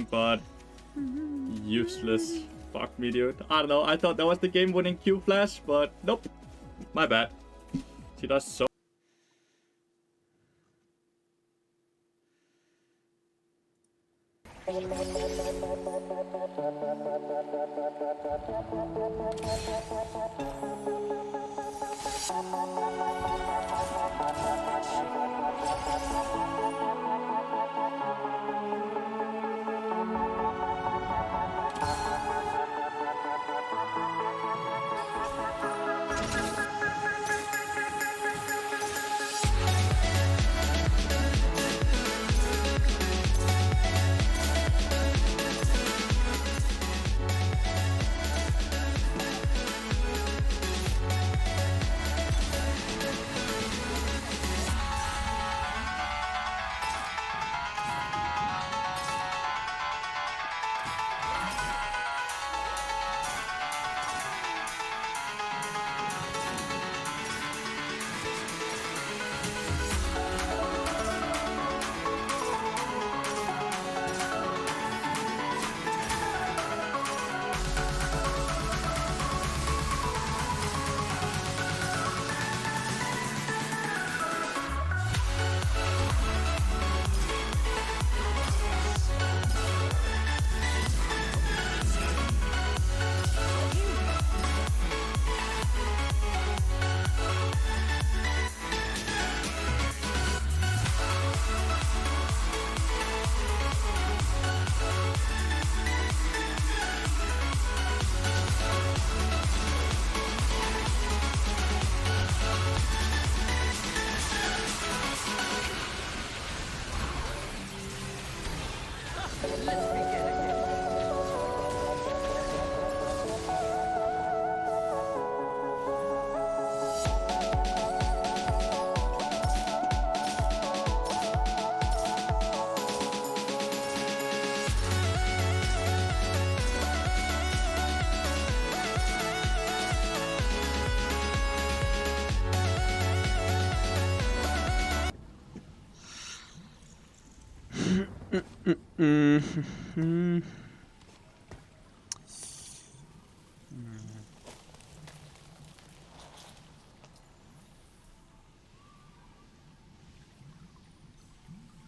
something, but useless. Fuck me, dude. I don't know. I thought that was the game-winning Q flash, but nope. My bad. She does so.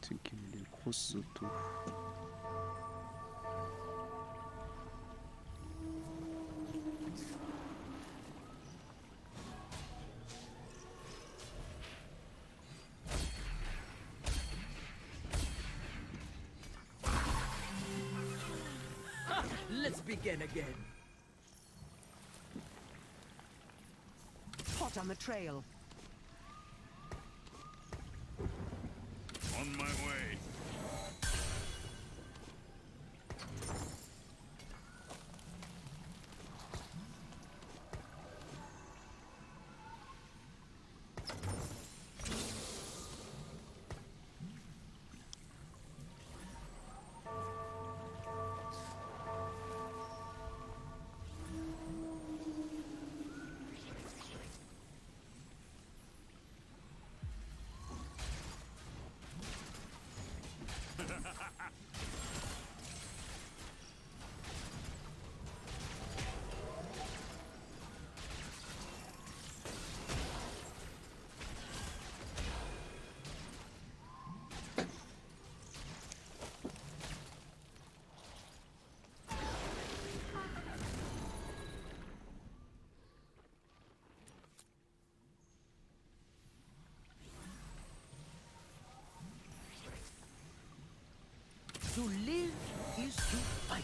튀김류 코스 도 Let's begin again. Hot on the trail. On my way. To live is to fight.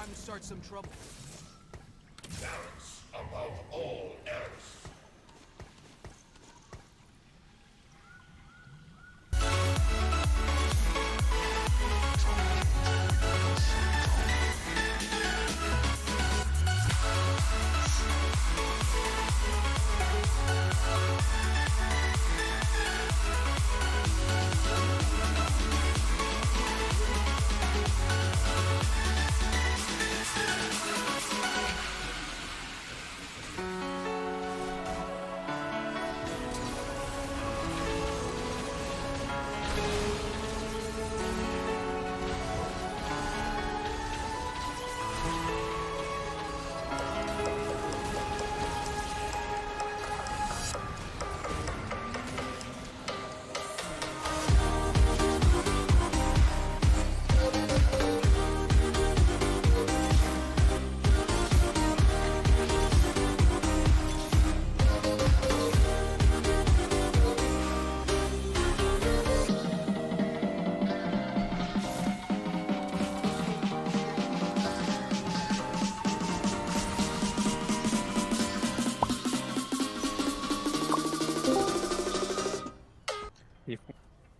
to start some trouble.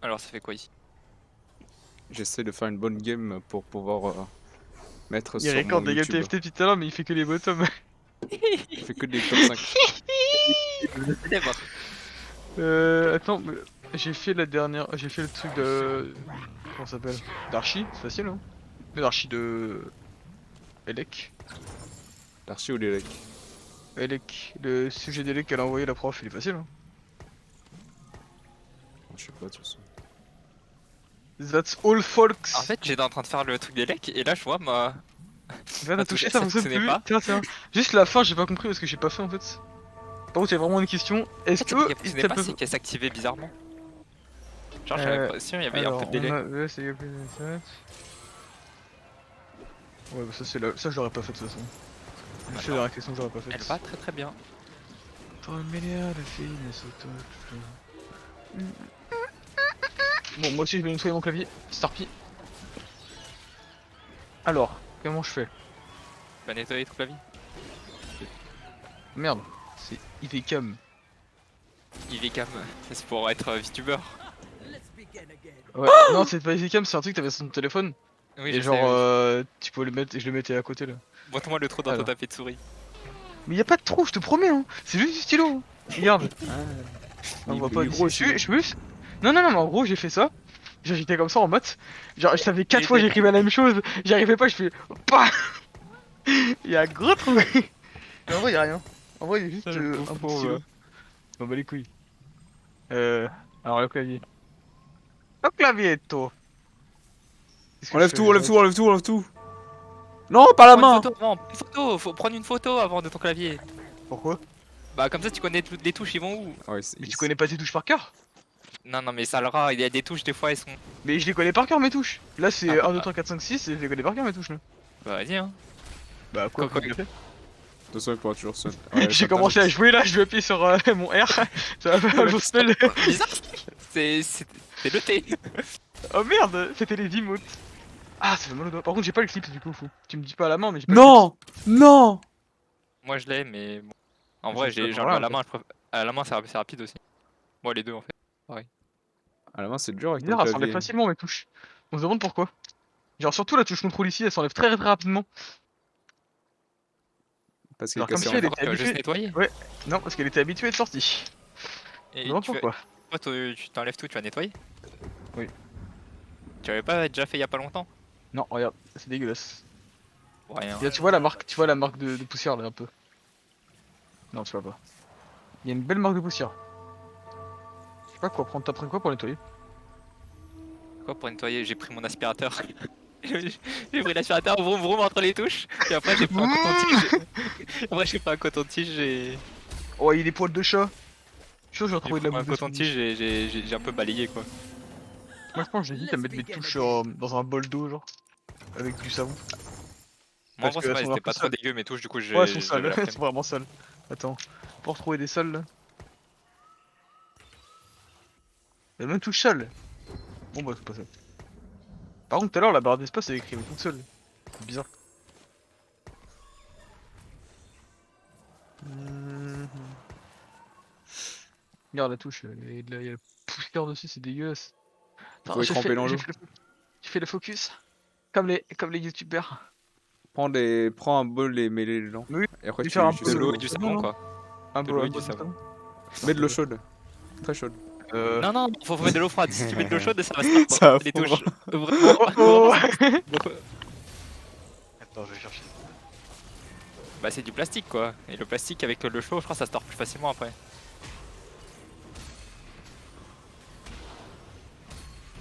Alors ça fait quoi ici? J'essaie de faire une bonne game pour pouvoir mettre Il sur record mon des games YouTube. TFT depuis tout à l'heure, mais il fait que les bottoms. Je fais que des top 5. Attends, mais j'ai fait la dernière. J'ai fait le truc de. Comment ça s'appelle? D'Archie, c'est facile, hein? Mais d'Archie de. Elec. L'archi ou l'élec? Elec. Le sujet d'Elec qu'elle a envoyé la prof, il est facile, hein? Je sais pas, de toute façon. That's all, folks! En fait j'étais en train de faire le truc des lecs et là je vois ma... Là, t'as touché, ça fonctionne fonctionnait plus. pas. Tiens, tiens. Juste la fin, j'ai pas compris parce que j'ai pas fait en fait. Par contre, il y a vraiment une question. Est-ce En fait, que. ce qui fonctionnait ça pas peut- c'est qu'elle s'activait bizarrement. Genre j'avais l'impression il y avait un peu de délai. Ouais, c'est gameplay de set. Ouais, bah ça, c'est la... ça, je l'aurais pas fait de toute façon. Bah C'est non. la dernière question que j'aurais pas fait. Elle va très très bien. Bon, moi aussi je vais nettoyer mon clavier. Starpy. Alors, comment je fais? Tu vas nettoyer toute la vie. Merde, c'est IVCam. IVCam, c'est pour être VTuber. Let's begin again. Ouais, non, c'est pas IVCam, c'est un truc que t'avais sur ton téléphone. Oui, Et je genre, sais, oui. tu peux le mettre, et je le mettais à côté là. Boite-moi le trou dans ton Alors. tapis de souris. Mais y a pas de trou, je te promets, hein. C'est juste du stylo. Hein. Regarde. On Mais- voit mais pas gros, d'ici. c'est- Je peux. Non, non, non, mais en gros, j'ai fait ça. Genre, j'étais comme ça en maths. Genre, je savais 4 Et fois, t'es- j'écrivais la même chose. J'y arrivais pas, je fais. Pas. Il y a un gros trou. Mais en vrai, y a rien. En vrai, il y a juste Ça, le un pauvre, petit stylo. ouais. Bon, bah les couilles. Alors le clavier. Le clavier, toi. Qu'est-ce que Enlève je tout, fais, enlève là tout, enlève tout, enlève tout. Non, pas la Prends une main. photo avant, une photo, faut prendre une photo avant de ton clavier. Pourquoi? Bah comme ça tu connais toutes les touches, ils vont où? Ouais, Mais tu connais pas tes touches par cœur? Non non mais ça le rat, il y a des touches des fois elles sont... Mais je les connais par cœur mes touches. Là c'est Ah, 1, 2, 3, 4, 5, 6 et je les connais par cœur mes touches là. Bah vas-y hein. Bah quoi, Quoi, j'ai fait De toute façon, il pourra toujours sonner. Ouais, J'ai ça commencé à t'arrête. jouer là, je vais appuyer sur mon R. Ça va faire un lourd spell. Bizarre. C'est le T. Oh merde, c'était les emotes. Ah, ça fait mal au doigt. Par contre, j'ai pas le clip du coup, fou. Tu me dis pas à la main, mais j'ai pas Non, non. Moi je l'ai mais bon. En Mais vrai ça, c'est j'ai pas enlevé à grave, la main, à la main c'est rapide aussi. Moi les deux en fait. À la main, c'est dur avec clip. ton Bizarre, elle s'enlève clavier. facilement mes touches. On se demande pourquoi. Genre, surtout la touche contrôle ici, elle s'enlève très très rapidement. Parce qu'il est Alors, comme cassé si en elle deux. était Tu vas juste habituée. nettoyer. Ouais. Non, parce qu'elle était habituée à être sortie. On se Et demande tu pourquoi. tu t'enlèves tout, tu vas nettoyer. Oui. Tu avais pas déjà fait il y a pas longtemps? Non, regarde, c'est dégueulasse. Rien. Et là, tu vois la marque de poussière là un peu. Non, tu vois pas. Il y a une belle marque de poussière. Je sais pas quoi prendre, t'as pris quoi pour nettoyer? Quoi pour nettoyer? J'ai pris mon aspirateur. J'ai pris l'aspirateur vroom vroom entre les touches. Et après j'ai pris un coton-tige. Après j'ai pris un coton-tige et... Oh, il y a des poils de chat. Je suis sûr que j'ai J'ai retrouvé de pris la un bouffe de coton-tige et j'ai un peu balayé quoi. Moi je pense que j'hésite à mettre mes touches dans un bol d'eau genre. Avec du savon. Moi en Parce vrai que ça va, elles sont c'était un peu pas trop sales. dégueu mes touches du coup j'ai... Ouais, elles sont sales, j'avais la elles flemme. sont vraiment sales. Attends, pour retrouver des sales là. Il y a même touche sale. Bon bah c'est pas ça. Par contre tout à l'heure la barre d'espace elle écrivait toute seule. C'est bizarre. Regarde la touche, il y a le poussière dessus, c'est dégueulasse. Attends, Faut y tremper dans l'eau. J'ai fait le focus. Comme les youtubeurs. Prends un bol et mets-les dedans. Oui, Et après tu tu, fais un tu peu De sais l'eau où. et du c'est savon, bon, quoi. Un De peu l'eau et un du peu de savon. Mets de l'eau chaude. Très chaude. Non, non, faut mettre de l'eau froide. Si tu mets de l'eau chaude, ça va se Ça perdre va les fondre. touches. Vraiment, Oh oh. vraiment, beaucoup- Attends, je vais chercher. Bah, c'est du plastique, quoi. Et le plastique avec le chaud, je crois que ça se tord plus facilement après.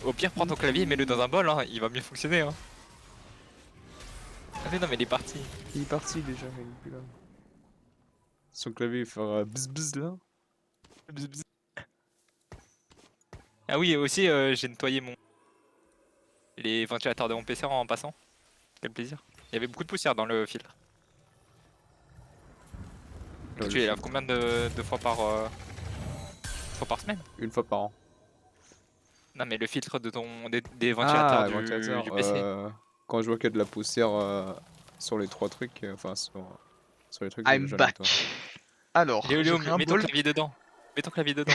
Au pire, prends ton clavier et mets-le dans un bol, hein. Il va mieux fonctionner, hein. Ah mais non, mais il est parti. Il est parti déjà, il est plus là. Son clavier il fera bzz bzz là. Bzz, bzz. Ah oui, et aussi, j'ai nettoyé les ventilateurs de mon PC en passant. Quel plaisir. Il y avait beaucoup de poussière dans le filtre. Dans Tu le les laves filtre. combien de fois par semaine? Une fois par an. Non, mais le filtre de des ventilateurs Ah, du, ventilateur. du PC. Quand je vois qu'il y a de la poussière sur les trois trucs, enfin sur les trucs, I'm je back. nettoie. Alors, Léo, j'ai Léo, pris un mets ton bol. clavier dedans. Mets ton clavier dedans.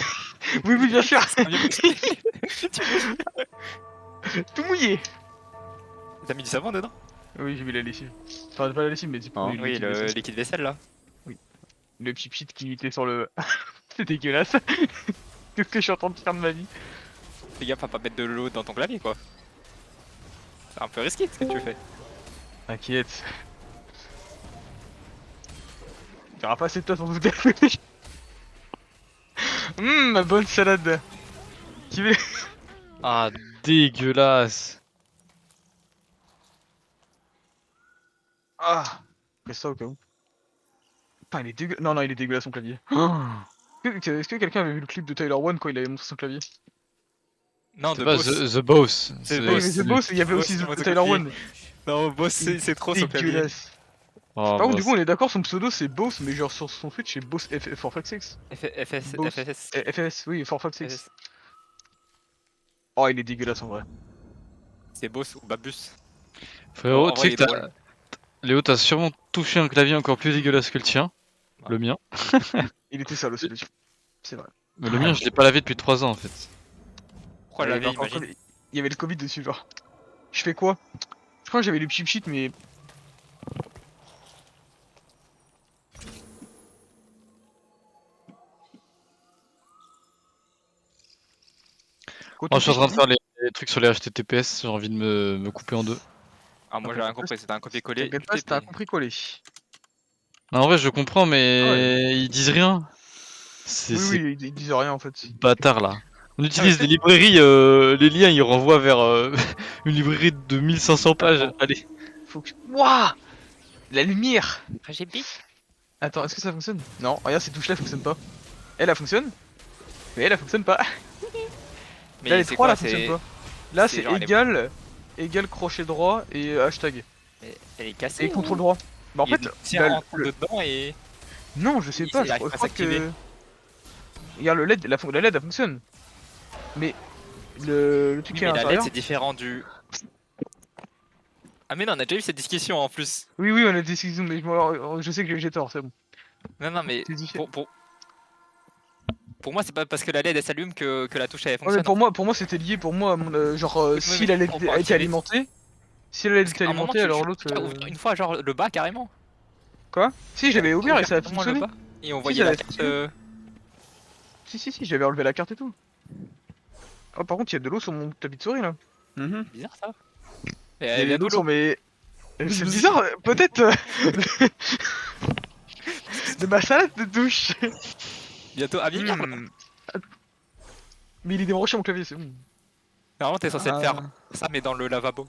Oui, oui, bien sûr. Ça va mieux fonctionner. Tout mouillé. T'as mis du savon dedans? Oui, j'ai mis la lessive. Enfin, pas la lessive, mais c'est pour Hein le Oui, liquide le vaisselle. liquide vaisselle là. Le pchit qui était sur le. C'est dégueulasse. Qu'est-ce que je suis en train de faire de ma vie? Fais gaffe à pas mettre de l'eau dans ton clavier quoi. C'est un peu risqué ce que tu fais. T'inquiète. Tu auras pas assez de toi sans doute. Ma bonne salade. Qui veut. Ah, dégueulasse. Ah. Fais ça au cas où. Putain, il est dégueulasse. Non, non, il est dégueulasse son clavier. Est-ce que quelqu'un avait vu le clip de Tyler One quand il avait montré son clavier? Non, C'est de pas boss. The Boss. C'est Oui, Boss. mais The Boss, il y avait aussi Boss, The Tyler One. Non, boss, c'est trop son clavier. Dégueulasse. Oh, Par contre, bon, du coup, on est d'accord, son pseudo c'est Boss, mais genre sur son Twitch c'est Boss for Fuck's Sake. FS, Boss. FS. FS, oui, for Fuck's Sake. FS. Oh, il est dégueulasse en vrai. C'est boss ou babus. frérot, En tu vrai, sais il que est t'as... drôle. Léo, t'as sûrement touché un clavier encore plus dégueulasse que le tien. Ah. Le mien. Il était sale aussi, le type. C'est vrai. Mais le mien, je l'ai pas lavé depuis 3 ans en fait. Pourquoi Il y la avait veille, encore imagine? il y avait le Covid dessus, genre. Je fais quoi? Je crois que j'avais le cheap sheet, mais. Moi, je suis en train de faire les trucs sur les HTTPS, j'ai envie de me couper en deux. Ah, moi j'ai rien compris, c'était un copier-coller. T'inquiète pas, c'était un compris-collé. Non, en vrai, je comprends, mais Ah ouais. ils disent rien. C'est Oui, ces oui, ils disent rien en fait. bâtards là. On utilise ouais. des librairies, les liens ils renvoient vers une librairie de 1500 pages. Attends. Allez. Faut que. Wouah! La lumière! RGB. Attends, est-ce que ça fonctionne? Non, regarde, ces touches-là fonctionnent pas. Elle fonctionne, mais elle fonctionne pas. Là, Mais les c'est trois quoi? là fonctionnent pas. Là, c'est c'est genre, elle est- égal crochet droit et hashtag. Elle est cassée. Et contrôle droit. Bah en fait, tiens, là, rentre dedans et. non, je sais pas, il je arrive crois pas à s'activer. que. Regarde, le LED, la LED elle fonctionne. Mais le truc Oui, qui est à mais la LED l'intérieur. c'est différent du. Ah, mais non, on a déjà eu cette discussion en plus. Oui, oui, on a des décisions, mais je sais que j'ai tort, c'est bon. Non, non, mais C'est différent. pour moi, c'est pas parce que la LED elle s'allume que la touche elle Ouais, fonctionne. mais pour moi c'était lié, pour moi, genre, Oui, si mais la LED on peut a été activer. alimentée, si la LED Parce était qu'à un moment, alimentée, alors l'autre. tu as ouvert une fois, genre le bas carrément. Quoi? Si, j'avais ouvert et ça a Carrément le fonctionné. bas, et on Si, voyait ça la a carte. fonctionné. Si, j'avais enlevé la carte et tout. Oh, par contre, il y a de l'eau sur mon tapis de souris là. Bizarre ça. Il Et y a elle de a de l'eau sur l'eau. mes. C'est bizarre, peut-être. De ma salade de douche. Bientôt à venir. Hmm. Mais il est débranché mon clavier, c'est bon. Normalement, t'es censé Ah. faire ça, mais dans le lavabo.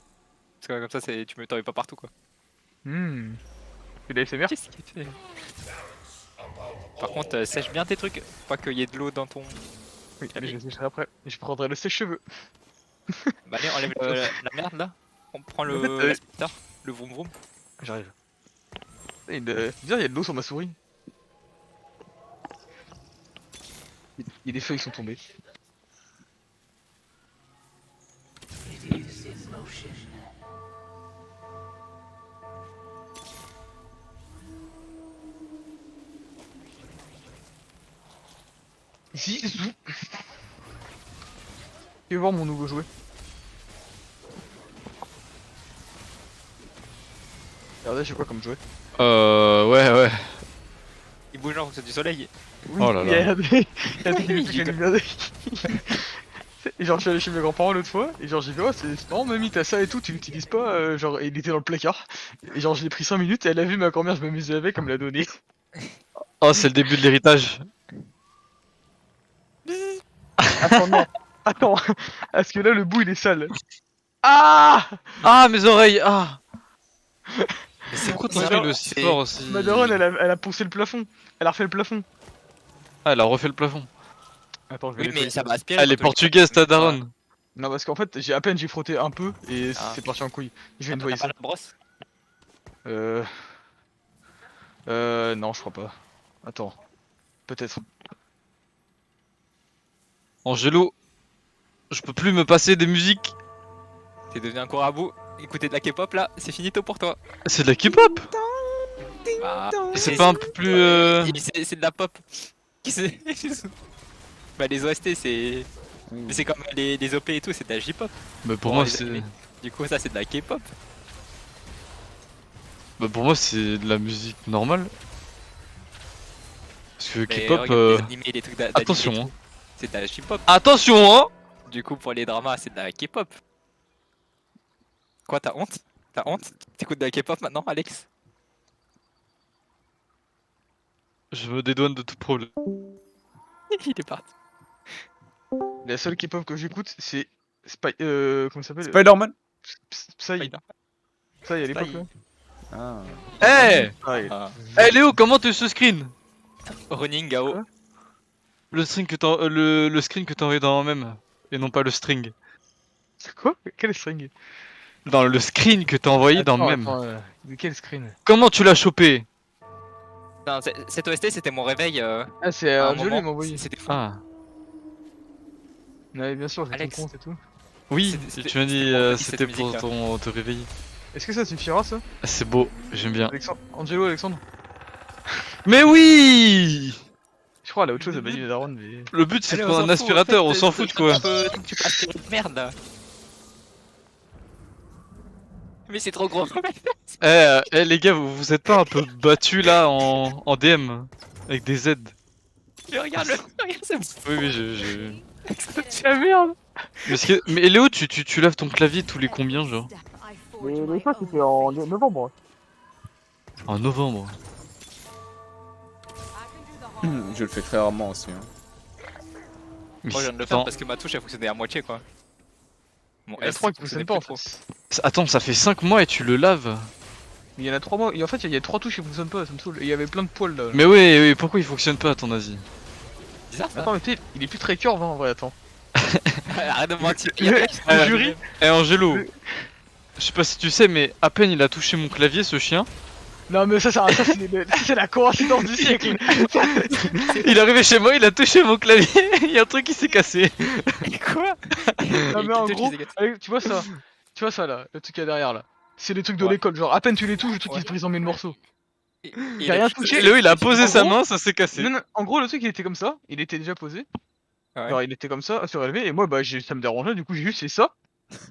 Parce que comme ça, tu me t'en pas partout quoi. C'est de la SMR. Qu'est-ce qu'il fait? Par contre, sèche bien tes trucs. Pas qu'il y ait de l'eau dans ton. Oui, Ah, mais mais- je le sécherai après. Et je prendrai le sèche-cheveux. Bah, allez, enlève la merde là. On prend En fait, l'aspirateur, le vroom vroom. J'arrive. Bizarre, il y a de l'eau sur ma souris. Il y a des feuilles qui sont tombées. Zizou. Tu veux voir mon nouveau jouet? Regardez, j'ai quoi comme jouet? Ouais. Il bouge en fonction du soleil. Oui, Oh là il y a là. des... il y a des trucs que j'ai regardé. Et genre, je suis allé chez mes grands-parents l'autre fois, et genre, j'ai fait, oh, c'est marrant, mamie, t'as ça et tout, tu l'utilises pas, genre, et il était dans le placard. Et genre, je l'ai pris 5 minutes, et elle a vu ma grand-mère, je m'amusais avec, elle me l'a donné. Oh, c'est le début de l'héritage. Attends, non, attends, parce que là, le bout, il est sale. Ah! Ah, mes oreilles. Ah. Mais c'est Pourquoi quoi ton cri aussi fort aussi? Ma daronne, elle a poussé le plafond, elle a refait le plafond. Ah, elle a refait le plafond. Attends, je vais Oui, nettoyer mais ça ça. va aspirer. Elle est quand on les portugaise, ta tape. daronne. Non, parce qu'en fait, à peine j'ai frotté un peu, et Ah. c'est parti en couille. Je vais T'as nettoyer pas ça. la brosse? Non, je crois pas. Attends. Peut-être. Angelo, je peux plus me passer des musiques. T'es devenu un courabou. Écouter de la K-pop là, c'est finito pour toi. C'est de la K-pop. Bah, C'est pas un peu plus. C'est de la pop. Bah les OST c'est. Mais c'est comme les OP et tout, c'est de la J-pop. Bah pour Bon, moi les c'est. animés. Du coup ça c'est de la K-pop. Bah pour moi c'est de la musique normale. Parce que Mais K-pop. regarde, les animés, les trucs d'animé et Attention, tout, hein. c'est de la J-pop. Attention, hein. Du coup pour les dramas c'est de la K-pop. Quoi, t'as honte? T'as honte? T'écoutes de la K-pop maintenant, Alex? Je me dédouane de tout problème. Il est parti. La seule K-pop que j'écoute, c'est. Comment ça s'appelle? Spider-Man. Psy. Spider. Psy à l'époque, Psy. là. Ah. Eh Ah, Eh Léo, comment tu ce screen? Running, Gao. Quoi? Le string que t'as. Le screen que t'as envoyé dans même. Et non pas le string. c'est quoi? Quel string? Dans le screen que t'as envoyé dans Attends, même. attends, mais quel screen? Comment tu l'as chopé? Non, cette OST c'était mon réveil. Ah, c'est À un Angelo, il moment, m'a envoyé. C'était fou. Ah. Ouais, bien sûr, j'ai ton Alex. compte et tout. Oui, C'était- tu m'as dit c'était pour cette c'était pour musique-là. te réveiller. Est-ce que ça suffira, ça? Ah, c'est beau, j'aime bien. Angelo, Alexandre? Mais oui! Je crois, elle a autre chose à balayer les darons, mais. Le but c'est de Allez, prendre un s'en fout, aspirateur, en on fait, s'en fout de quoi. Tu peux aspirer de merde là. Mais c'est trop gros. Les gars, vous êtes pas un peu battus là en DM avec des Z? Mais regarde-le, regarde, c'est bon. Oui, je. C'est la merde! Mais Léo, tu laves ton clavier tous les combien, genre? Les fois, c'était en novembre. En novembre. Je le fais très rarement aussi. Hein. Mais Moi je viens de le faire attends, parce que ma touche elle fonctionnait à moitié quoi. Mon Il y en a S 3 qui fonctionnent pas en trop. fait. attends, ça fait 5 mois et tu le laves? Il y en a 3 mois, et en fait, il y a 3 touches qui fonctionnent pas, ça me saoule. Et il y avait plein de poils là. Mais oui, pourquoi il fonctionne pas à ton avis? Bizarre ça. Attends, mais tu sais, il est plus très curve hein, en vrai, attends. Arrête de mentir. Le jury. Eh Angelo, Le- je sais pas si tu sais, mais à peine il a touché mon clavier, ce chien, Non, mais ça c'est la coïncidence du siècle. il est arrivé chez moi, il a touché mon clavier, il y a un truc qui s'est cassé. Quoi? Non, mais en gros, allez, tu vois ça là, le truc qu'il y a derrière là. C'est les trucs de Ouais. l'école, genre à peine tu les touches, le truc Ouais. il se brise en 1000 morceaux. Il J'ai rien touché. Léo, il a posé En sa gros- main, ça s'est cassé. Non, non, en gros, le truc il était comme ça, il était déjà posé. Ouais. Genre il était comme ça, surélevé, et moi bah ça me dérangeait, du coup j'ai juste fait ça.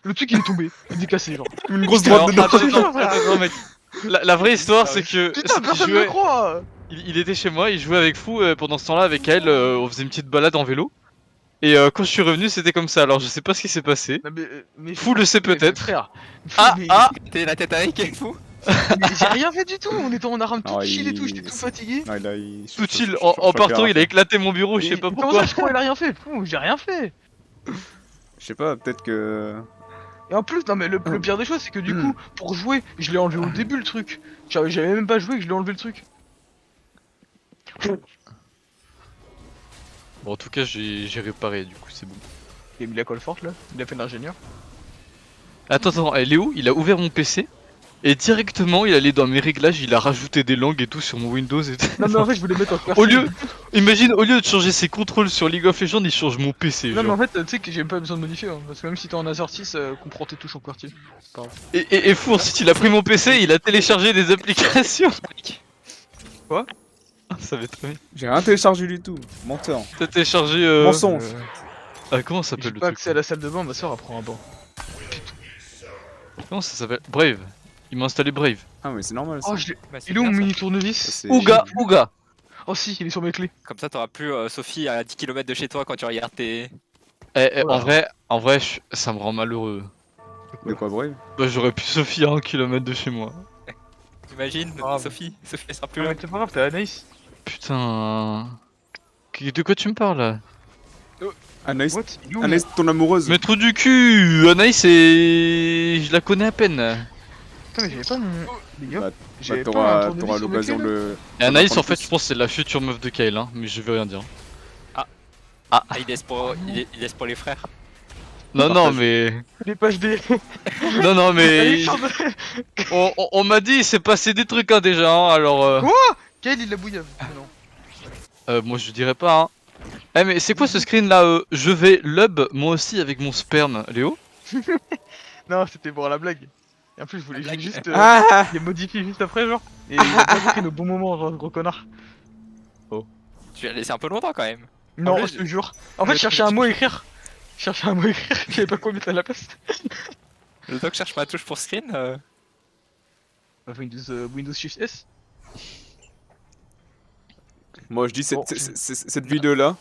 Le truc il est tombé, il est cassé genre. Une grosse Alors, droite dedans. attends, mec. La vraie histoire, c'est que Putain, il personne jouait- me croit. il était chez moi, il jouait avec Fou pendant ce temps-là avec elle, on faisait une petite balade en vélo. Et quand je suis revenu, c'était comme ça. Alors je sais pas ce qui s'est passé. Non, mais Fou le sait mais peut-être. frère. Ah, mais, ah. T'es la tête avec est fou. mais j'ai rien fait du tout, on était en arame tout Ah, chill et tout, il- j'étais tout fatigué. Ouais, là, il... Tout chill. En partant, il a éclaté mon bureau, je sais Et pas comment pourquoi. ça, je crois qu'il a rien fait, fou, j'ai rien fait. Je sais pas, peut-être que... Et en plus, non mais le pire des choses, c'est que du coup, pour jouer, je l'ai enlevé au début le truc. J'avais même pas joué que je l'ai enlevé le truc. Bon, en tout cas, j'ai réparé, du coup, c'est bon. Il a mis la colle forte là, il a fait l'ingénieur. Attends, Léo, il a ouvert mon PC. Et directement, il allait dans mes réglages, il a rajouté des langues et tout sur mon Windows et tout. Non mais en fait, je voulais mettre en Au lieu, imagine, au lieu de changer ses contrôles sur League of Legends, il change mon PC. Non mais genre. en fait, tu sais que j'ai pas besoin de modifier, hein, parce que même si t'es en Azerty, ça comprend tes touches en quartier. Et Four, si il a pris mon PC, il a téléchargé des applications. Quoi? Ça va être très bien. J'ai rien téléchargé du tout. Menteur. T'as téléchargé. Mensonge. Ah, comment ça J'ai s'appelle le pas truc accès à la salle de bain, ma soeur apprend un banc. Comment ça s'appelle? Brave. Il m'a installé Brave. Ah, mais c'est normal ça. Oh, je l'ai. Bah, c'est Il est où mon bien, ça. mini Ça, tournevis? c'est- Ouga, Ouga. Oh si, il est sur mes clés. Comme ça, t'auras plus Sophie à 10 km de chez toi quand tu regardes tes. En vrai, ça me rend malheureux. De quoi, bref? Bah, j'aurais pu Sophie à 1 km de chez moi. T'imagines Ah, Sophie elle sera plus Non, là. mais c'est pas grave, t'es Anaïs. Putain. De quoi tu me parles là? Anaïs, What? Il est où, Anaïs, ton amoureuse. Mais trou du cul! Anaïs, je la connais à peine. Putain, mais j'avais pas mon. Les gars, Bah, j'avais Bah, pas un t'auras tournevis t'auras sur mes l'occasion clés, là. de. Et Anaïs, d'en en fait, plus. je pense que c'est la future meuf de Kyle, hein, mais je veux rien dire. Ah, il laisse pour les frères. Non, non, mais. Les pages des. Non, non, mais. Allez, chante. On m'a dit, il s'est passé des trucs, hein, déjà, hein, alors. Quoi Quel il la bouillave? Non. Moi, je dirais pas, hein. Eh, mais c'est quoi ce screen là? Je vais lub, moi aussi, avec mon sperme, Léo? Non, c'était pour la blague. Et en plus, je voulais blague. juste. Ah Les modifier juste après, genre. Et il a pas compris le bon moment, genre, gros connard. Tu l'as laissé un peu longtemps quand même. Non, plus, je te jure. En fait, le je cherchais un mot à écrire. Je cherchais un mot à écrire, je savais pas quoi mettre à la place. Le doc cherche ma touche pour screen. Windows Shift S. Moi, je dis Bon, cette vidéo là,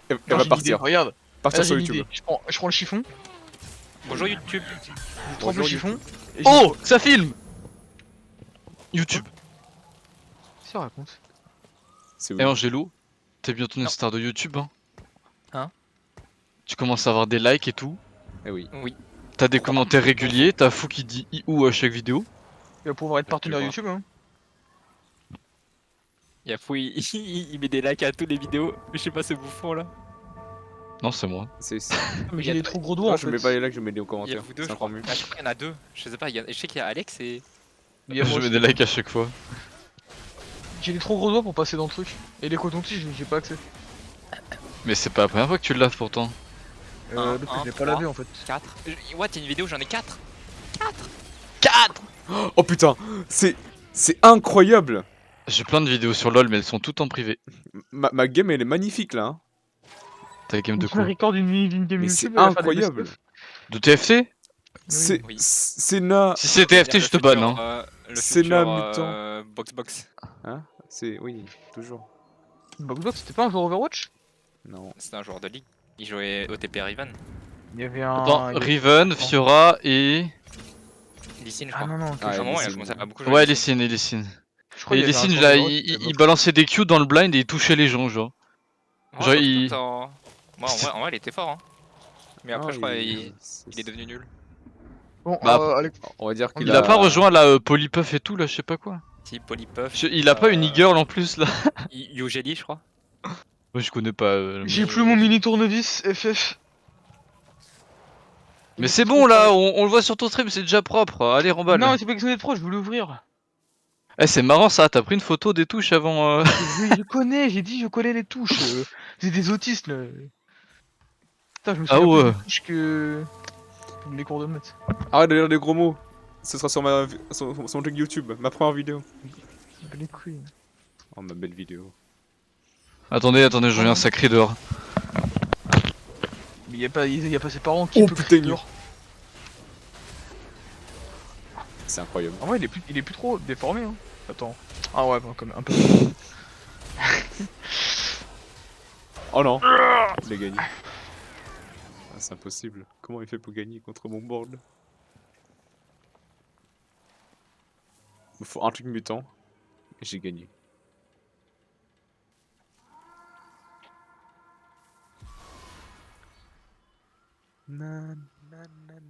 elle Non, va j'ai une idée, partir. regarde. Partir Là, sur j'ai une YouTube. idée. Je prends le chiffon, Bonjour YouTube. je trempe le Bonjour, chiffon. Et Oh! Ça filme! YouTube. ça raconte. C'est Eh où Angelo, t'es bientôt une Non. star de YouTube, hein? Hein? Tu commences à avoir des likes et tout. Eh oui. Oui. T'as des commentaires réguliers, t'as Fou qui dit ou à chaque vidéo. Il va pouvoir être partenaire vois. YouTube, hein. Yafou il met des likes à toutes les vidéos. Mais je sais pas ce bouffon là. Non, c'est moi. C'est. Mais Il y a j'ai des de- trop gros doigts Non, en je fait. mets pas les likes, je mets des Il y a commentaires. vous deux, C'est je crois. encore mieux. Ah, je crois qu'il y en a deux. Je sais pas, je sais qu'il y a Alex et. Il y a moi Je mets aussi. des likes à chaque fois. J'ai des trop gros doigts pour passer dans le truc. Et les cotons-tiges, j'ai pas accès. Mais c'est pas la première fois que tu le laves pourtant. Un, Parce que je l'ai pas trois. lavé en fait. 4. What, il y a une vidéo, j'en ai 4. Oh putain, c'est incroyable. J'ai plein de vidéos sur LoL, mais elles sont toutes en privé. Ma game elle est magnifique là. Hein. T'as la game de Je me quoi? record une game Mais YouTube. c'est elle va faire des incroyable. best-of. De TFT? C'est Oui. Senna. Si c'est TFT, je te banne, hein. Le Senna futur Box. Hein? C'est oui, toujours. Boxbox, c'était pas un joueur Overwatch? Non. C'est un joueur de ligue. Il jouait OTP Riven. Il y avait un. Attends, il y avait- Riven, Fiora et. Lysine, je Ah crois. non, non, Ah, À un moment, Lysine. je commençais à beaucoup jouer. Ouais, Lysine. Lysine. je crois Et qu'il y avait un Lysine, joueur là, Overwatch, il balançait des Q dans le blind et il touchait les gens, genre. Moi, Genre, surtout il- Moi, en vrai, il était fort. Hein. Mais après, Ah, je crois il il est devenu nul. Bon, Bah, Alex, On va dire qu'il Il a pas rejoint la Polypuff et tout, là, je sais pas quoi. Si, Polypuff. Il a pas une e-girl en plus, là. Yogeli, je crois. Moi, je connais pas. j'ai plus mon mini tournevis FF. Mais c'est bon, là, on le voit sur ton stream, c'est déjà propre. Allez, remballe. Non, c'est pas question d'être proche, je voulais ouvrir. Eh, c'est marrant ça, t'as pris une photo des touches avant. Je connais, j'ai dit je connais les touches. C'est des autistes là. Putain, je me Ah souviens plus ouais. des touches que les cours de maths. Arrête de dire des gros mots. Ce sera sur son truc YouTube, ma première vidéo. Les couilles. Oh ma belle vidéo. Attendez, je reviens sacré dehors. Mais y a pas ses parents qui Oh, peut putain, crier il- dehors. C'est incroyable. En vrai, il est plus trop déformé. Hein. Attends. Ah ouais, bon, comme un peu. Oh non. Il a gagné. Ah, c'est impossible. Comment il fait pour gagner contre mon board? Il me faut un truc mutant. Et j'ai gagné.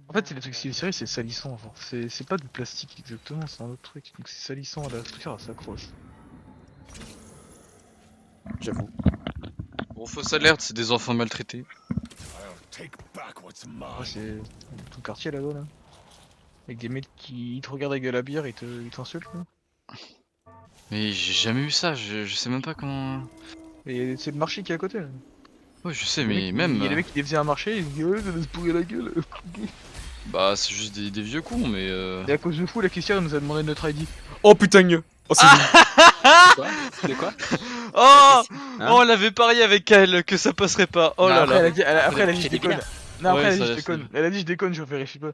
En fait, c'est les trucs stylés, c'est salissant. Genre. C'est pas du plastique exactement, c'est un autre truc. Donc c'est salissant, la structure elle s'accroche. J'avoue. Bon, fausse alerte, c'est des enfants maltraités. Ouais, c'est tout le quartier là-bas là. Avec des mecs qui te regardent avec de la bière et ils t'insultent quoi. Mais j'ai jamais eu ça, je sais même pas comment. Et c'est le marché qui est à côté là. Ouais, je sais, Les mais mecs, même. Il y a des mecs qui faisaient un marché, ils disaient ouais, ça va se pourrir la gueule. Bah, c'est juste des vieux cons, mais. Et à cause de fou, la caissière nous a demandé notre ID. Oh putain. Oh c'est De quoi Oh, Hein oh, on l'avait parié avec elle que ça passerait pas. Oh Non, là Après, elle là. a dit, après, elle a dit je J'ai des déconne. binaires. Non, après, Ouais, elle a dit ça je l'a déconne. fait. Elle a dit je déconne, je vérifie pas.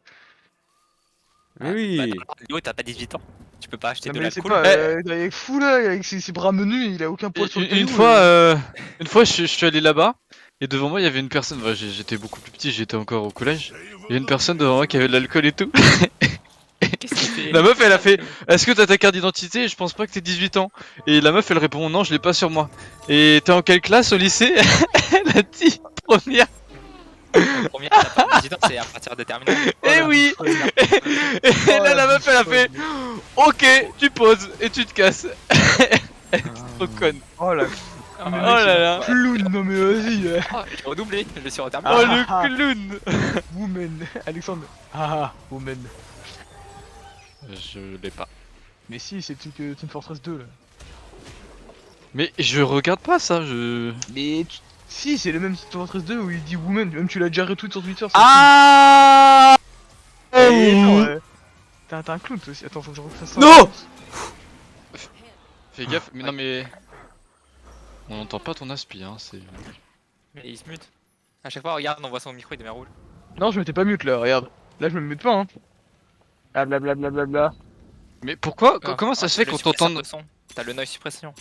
Mais oui. Bah, Léo, t'as pas 18 ans. Tu peux pas acheter Non, de mais c'est l'alcool. pas, Eh. il est fou là, avec ses bras menus, il a aucun poil sur le caillou. Une fois, je suis allé là-bas et devant moi il y avait une personne. Ouais, j'étais beaucoup plus petit, j'étais encore au collège. Il y a une personne devant moi qui avait de l'alcool et tout. Qu'est-ce qu'il fait La meuf, elle a fait est-ce que t'as ta carte d'identité? Je pense pas que t'aies 18 ans. Et la meuf, elle répond non, je l'ai pas sur moi. Et t'es en quelle classe au lycée? Elle a dit première. Première, t'as pas 18 ans, c'est à partir de terminale. Eh oui. Et là, la meuf, elle a fait ok, tu poses et tu te casses. Elle était trop conne. Oh la Oh là là. clown, non mais vas-y. Ah, j'ai redoublé, je suis en Oh terminale. Ah. le clown. Woman, Alexandre. Ah, woman. Je l'ai pas. Mais si, c'est Team Fortress 2 là. Mais je regarde pas ça, je. Mais si, c'est le même Team Fortress 2 où il dit woman, même tu l'as déjà retweet sur Twitter. Ah T'as un clown toi aussi. Attends, faut que je refasse ça. Non. Fais gaffe, mais non mais. On n'entend pas ton aspi, hein, c'est. Mais il se mute. À chaque fois, regarde, on voit son micro, il devient rouge. Non, je m'étais pas mute là, regarde. Là, je me mute pas, hein. Ah blablabla. Mais pourquoi Ah, comment ça ah, se fait le qu'on suppresseur t'entende. de son. T'as le noise suppression.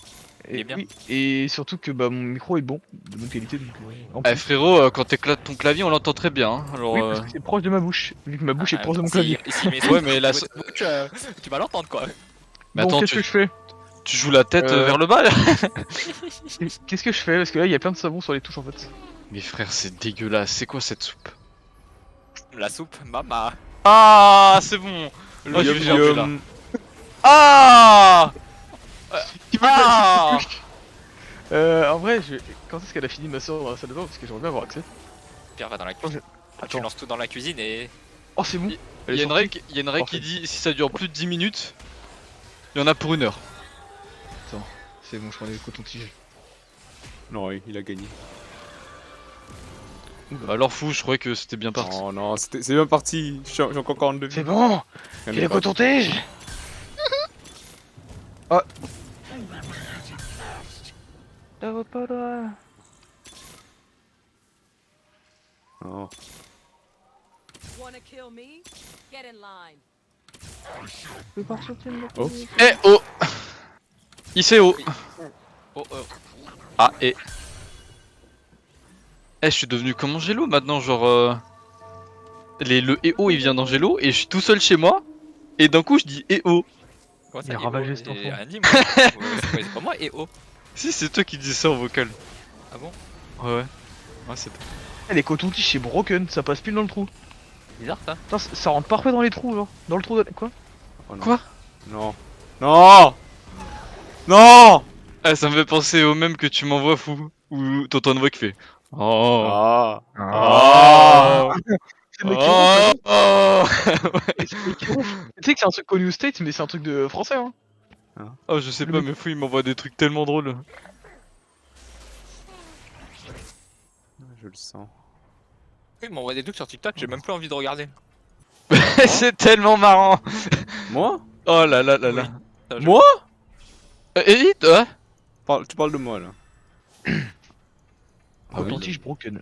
Il est Et, bien. oui, et surtout que bah mon micro est bon, de bonne qualité. Donc, en Eh plus. frérot, quand t'éclates ton clavier, on l'entend très bien. Hein. Alors. Oui, parce que c'est proche de ma bouche, vu que ma bouche est proche de mon Si- clavier. si il met Ouais, son- mais la- tu vas l'entendre quoi. Mais Bon, attends, qu'est-ce que je fais tu joues la tête Euh. vers le bas là. Qu'est-ce que je fais Parce que là, il y a plein de savon sur les touches en fait. Mais frère, c'est dégueulasse. C'est quoi cette soupe? La soupe, mama. Ah, c'est bon. Le Oh, je yum vais gerber, là. Yum. Ah. En vrai, quand est-ce qu'elle a fini ma soeur dans la salle de bain Parce que j'aimerais bien avoir accès. Pierre va dans la cuisine. Tu Attends. lances tout dans la cuisine et. Oh, c'est bon. Il y a une règle, qui Parfait. dit si ça dure plus de 10 minutes, il y en a pour 1 heure. C'est bon, je prends les cotons-tiges. Non, oui, il a gagné. Alors fou, je croyais que c'était bien parti. Oh non, c'est bien parti. J'ai encore 42 C'est minutes. bon J'en ai J'ai les pas- cotons-tiges. Oh. Oh. Wanna kill me? Get in line. Oh. Eh oh. ICO. Oh oh. Ah et. Eh, je suis devenu comme Angelo maintenant, genre. Le EO il vient d'Angelo et je suis tout seul chez moi. Et d'un coup je dis EO. Comment Il a dit, ravagé oh, cet j'ai enfant. rien dit, moi. C'est pas moi et oh. Si, c'est toi qui dis ça en vocal. Ah bon? Ouais, ouais. Ouais, c'est toi. Eh, les cotons-tiges, c'est broken, ça passe pile dans le trou. Bizarre ça. Putain, ça rentre parfait dans les trous, genre. Dans le trou de... Quoi Oh non. Quoi? Non. Non. Non. Ah, ça me fait penser au même que tu m'envoies fou. Où t'entends une voix qui fait. Oh. Ah. Oh. C'est le mec qui ronfle, Oh. c'est le mec qui ronfle. Tu sais que c'est un truc connu aux States, mais c'est un truc de français, hein. Oh, je sais Le pas, mec- mais fou, il m'envoie des trucs tellement drôles. Je le sens. Il m'envoie des trucs sur TikTok, j'ai même plus envie de regarder. C'est tellement marrant. Moi? Oh là là là là. Oui. Moi? Elite, ouais. Tu parles de moi là. Ah oui. Coton-tige broken.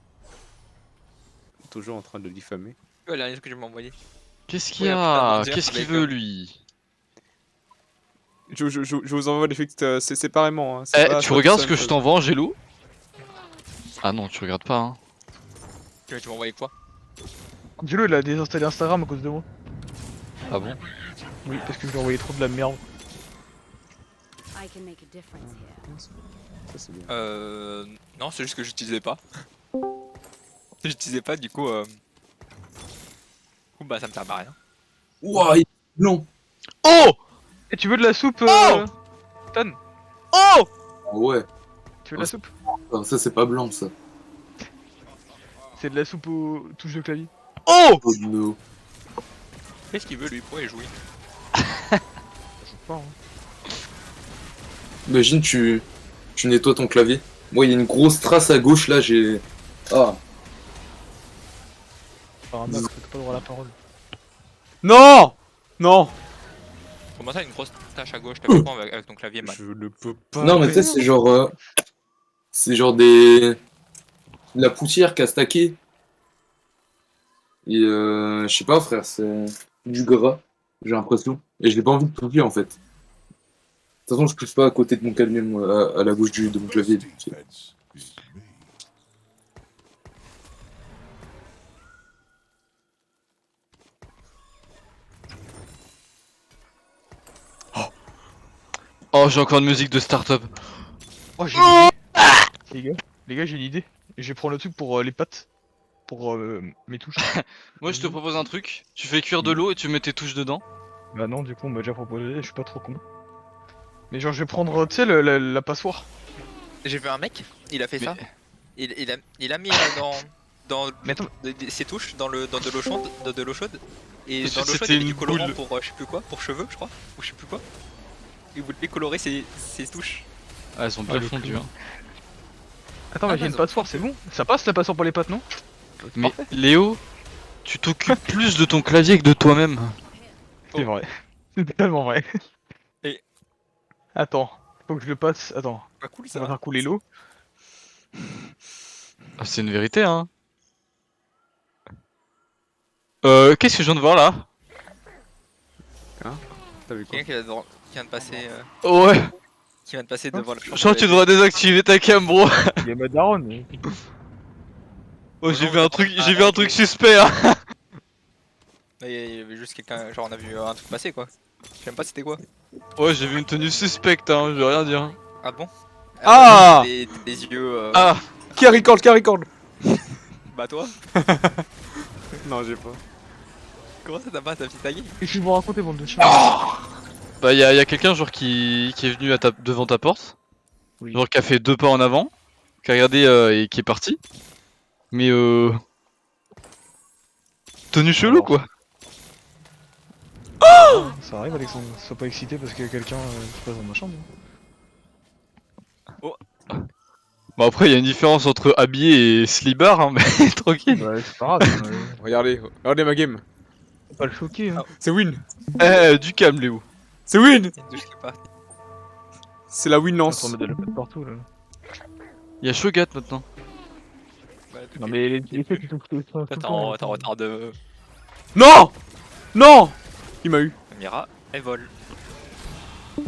Toujours en train de diffamer. Ouais, le dernier truc que je m'ai envoyé. Qu'est-ce qu'il y Ouais, a? putain, Qu'est-ce qu'il avec, veut lui? Je vous envoie des textes séparément. Hein. Eh, C'est pas- tu c'est pas regardes tout ce que ça, je t'envoie, Angelo? Ah non, tu regardes pas, hein. Tu m'as envoyé quoi? Angelo, il a désinstallé Instagram à cause de moi. Ah bon? Oui, parce que je lui ai envoyé trop de la merde. I can make a difference here. Ça c'est bien. Non, c'est juste que j'utilisais pas. J'utilisais pas, du coup. Bah, ça me sert à rien. Ouah, il est long. Oh! Et tu veux de la soupe Oh Tan, Oh! Ah ouais, tu veux de la soupe ça c'est pas blanc ça. C'est de la soupe aux touches de clavier. Oh! Oh no. Qu'est-ce qu'il veut lui? Pourquoi il joue? Je sais pas, hein. Imagine tu nettoies ton clavier. Moi il y a une grosse trace à gauche là, j'ai... Ah, Par un mec, t'as pas le droit à la parole. Non. Non. Comment ça, une grosse tache à gauche, t'as fait quoi avec ton clavier, man? Je ne peux pas. Non, mais tu sais, c'est genre. C'est genre des. De la poussière qui a stacké. Et je sais pas, frère, c'est du gras, j'ai l'impression. Et je n'ai pas envie de toucher en fait. De toute façon, je touche pas à côté de mon clavier, moi, à la gauche de mon clavier. Donc, Oh, j'ai encore une musique de start-up. Oh, j'ai une idée. Les gars, j'ai une idée. Je vais prendre le truc pour les pattes. Pour mes touches. Moi, je te propose un truc. Tu fais cuire de l'eau et tu mets tes touches dedans. Bah non, du coup, on m'a déjà proposé, je suis pas trop con. Mais genre, je vais prendre, tu sais, la passoire. J'ai vu un mec, il a fait Mais- ça. Il a mis dans Mais attends. ses touches dans de l'eau chaude, de l'eau chaude. Et Parce dans que l'eau chaude, c'était il y avait du une colorant boule. pour je sais plus quoi, pour cheveux, je crois, ou je sais plus quoi. Il voulait colorer ses touches. Ah, elles sont bien Ah, le fondues. clou. Hein. Attends, mais j'ai une passoire, c'est bon. Ça passe la passoire pour les pattes, non? Mais Léo, tu t'occupes plus de ton clavier que de toi-même. C'est vrai. C'est totalement vrai. Et- Attends, faut que je le passe. Attends, Pas cool ça va faire couler l'eau. Ah, c'est une vérité, hein. Qu'est-ce que je viens de voir là? T'as vu quoi? Quelqu'un qui vient de passer, Ouais. qui vient de passer devant la chambre. Je crois que tu devrais désactiver ta cam, bro. Il y a ma daronne. Oh, j'ai vu un truc suspect, hein. Il y avait juste quelqu'un, genre on a vu un truc passer quoi. Je sais même pas c'était quoi. Ouais, j'ai vu une tenue suspecte, hein. Je vais rien dire. Ah bon? Ah Des yeux. Ah. Qui a record? Bah toi? Non, j'ai pas. Comment ça t'as pas ta petite taille? Et je vais vous raconter, bande de chiens. Bah, y a quelqu'un, genre, qui est venu devant ta porte. Oui. Genre, qui a fait 2 pas en avant. Qui a regardé et qui est parti. Mais tenue chelou, Alors. quoi. Ça arrive, Alexandre. Sois pas excité parce qu'il y a quelqu'un qui passe dans ma chambre. Bon, après, il y a une différence entre habillé et slibard, hein, mais tranquille. Bah, c'est pas grave. Regardez ma game. Faut pas le choquer. Hein. C'est win. Du calme, Léo. C'est win. Il y a une douche qui est partie. C'est la On winlance. mettre de la pâte partout là. Il y a Shogat maintenant. Bah, tout Non est- mais les faits qui sont tout le Toi, t'es en retard de. Non. Non. Il m'a eu. Samira, elle vole.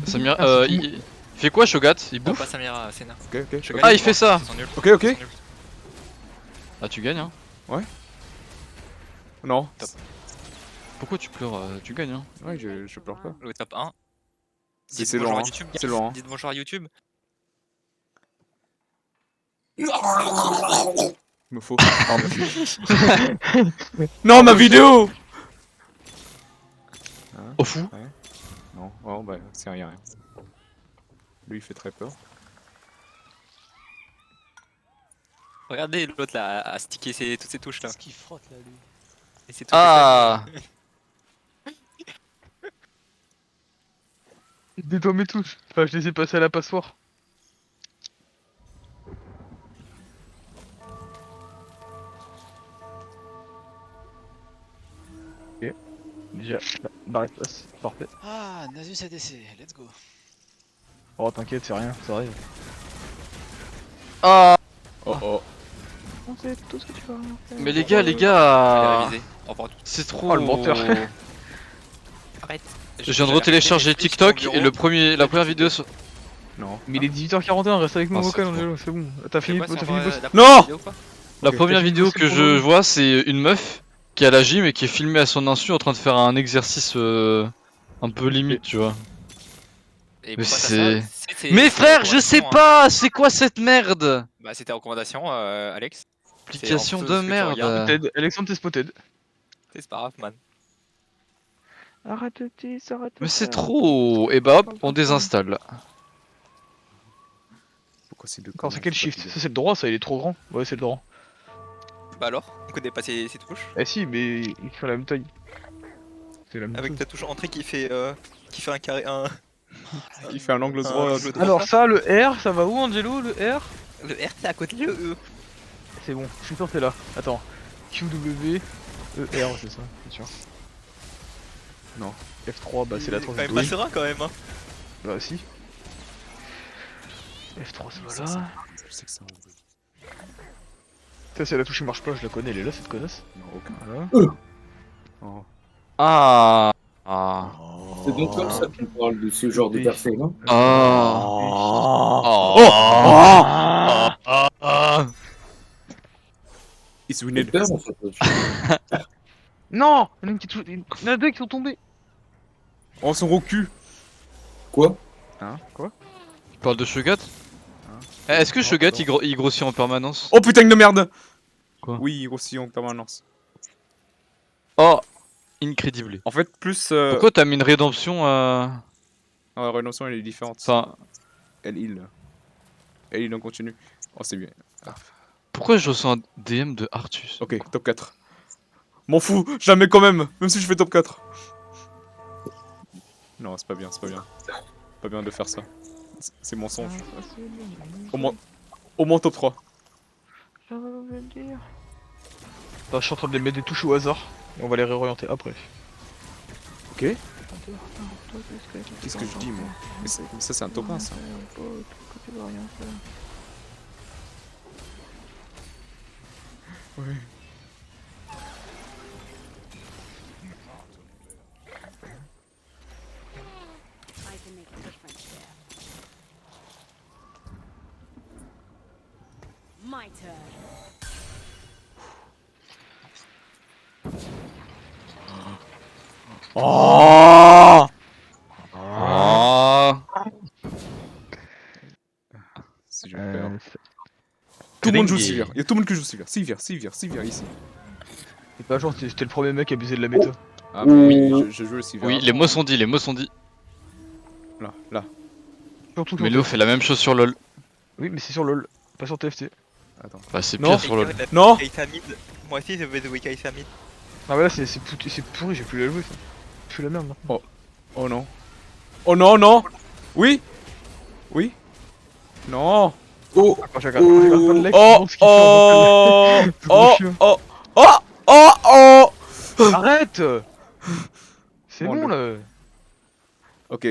Samira, Ah, c'est il fait quoi, Shogat? Il Non, bouffe? pas Samira, Sena. Ok, ok. Je gagne, Ah, il je fait crois. ça. Ils sont nuls. Ok, ok. Ils sont nuls. Ah, tu gagnes, hein. Non. Pourquoi tu pleures? Tu gagnes, hein. Ouais, je pleure pas. Le top 1. C'est Dites bonjour lent, à hein. YouTube. C'est lent, hein. Dites bonjour à YouTube. Me faut. Non, ma vidéo. Au fou. Non, oh, bah, c'est rien. Lui, il fait très peur. Regardez l'autre là, à sticker toutes ces touches là. Ce qu'il frotte là, lui. Et c'est tout Ah. Nettoie mes touches. Enfin, je les ai passées à la passoire. Ok. Déjà, barre de place. Parfait. Ah, Nasus ADC, let's go. Oh, t'inquiète, c'est rien, ça arrive. Ah. Oh oh. On sait tout ce que tu vas faire. Mais les gars, Allez, réviser. Au revoir. c'est trop. Oh, le menteur. Arrête. Je viens de retélécharger TikTok et la première vidéo sur... Non. Mais il est 18h41, reste avec nous Ah, au vocal, c'est Angelo, c'est bon. T'as fini, t'as fini le boss. Non. La Ok, première t'as fini vidéo le boss que pour je le- vois, c'est une meuf qui est à la gym et qui est filmée à son insu en train de faire un exercice un peu limite, tu vois. Et Mais pourquoi t'as c'est- ça Mais c'est frère, je sais recommandation, hein. pas, c'est quoi cette merde? Bah c'était recommandation, Alex. Application en de dessous de ce que tu merde. regardes. Spotted. Alexandre, t'es spotted. C'est pas grave, man. Arrête, arrête. Mais c'est trop. Et bah hop, on désinstalle. Pourquoi c'est deux Attends, c'est quel shift? Ça, c'est le droit, ça, il est trop grand. Ouais, c'est le droit. Bah alors, on connaît pas ces touches. Eh si, mais il fait la même taille. C'est la même Avec chose. ta touche entrée qui fait un carré, un. Il fait un angle droit. angle droit. Alors ça, le R, ça va où, Angelo, le R? Le R c'est à côté de le E. C'est bon, je suis sûr que c'est là. Attends. QW, ER, c'est ça, c'est sûr. Non. F3, bah c'est la Quand même transition. pas serein quand même. Hein. Bah si. F3, ça Ça, va là. Je sais que ça. Ça, c'est la touche qui marche pas, je la connais, elle est là cette connasse. Non, aucun. Voilà. Oh. Ah. Ah. C'est donc comme ça qu'on parle de ce genre de personnes. Hein. Ah. It's J'ai wined. peur, en fait. Non, il y en a une qui touche. Il y en a deux qui sont tombés. Oh, son gros cul. Quoi? Hein? Quoi? Tu parles de Shogat Est-ce que Shogat il grossit en permanence? Oh putain de merde. Quoi? Oui, aussi en permanence. Oh, incrédible. En fait, plus. Pourquoi t'as mis une rédemption à... La rédemption elle est différente. Enfin, Elle heal. Elle heal en continu. Oh, c'est bien. pourquoi je ressens un DM de Artus? Ok, top 4. M'en fous, jamais quand même si je fais top 4. Non, c'est pas bien, c'est pas bien. Pas bien de faire ça. C'est mensonge. Au moins top 3. Attends, je suis en train de les mettre des touches au hasard. Et on va les réorienter après. Ok. Qu'est-ce que je dis, moi? Mais ça, c'est un top 1, ça. Ouais. I can make a difference there. My turn. Oh oh Si je perds. Tout le monde joue Gringy. Sivir. Il y a tout le monde qui joue Sivir. Sivir ici. C'est pas genre, c'était le premier mec qui abusait de la méta. Ah, mais oui, je joue le Sivir. Oui, les mots sont dits, les mots sont dits. Là. Surtout sur Melo fait la même chose sur LoL. Oui, mais c'est sur LoL, pas sur TFT. Attends. Bah c'est Non. pire sur LoL. Non. Moi aussi je vais jouer Kai'Sa mid. Ah bah là c'est pourri, j'ai plus la jouer ça. Je suis la merde maintenant. Oh non. Oh non, non. Oui. Oui. Non. Oh! Quand je regarde pas le mec, Oh, je me demande ce qu'il fait en boucle. oh, C'est oh, trop oh, oh, oh. Arrête. C'est Bon, bon là. Ok.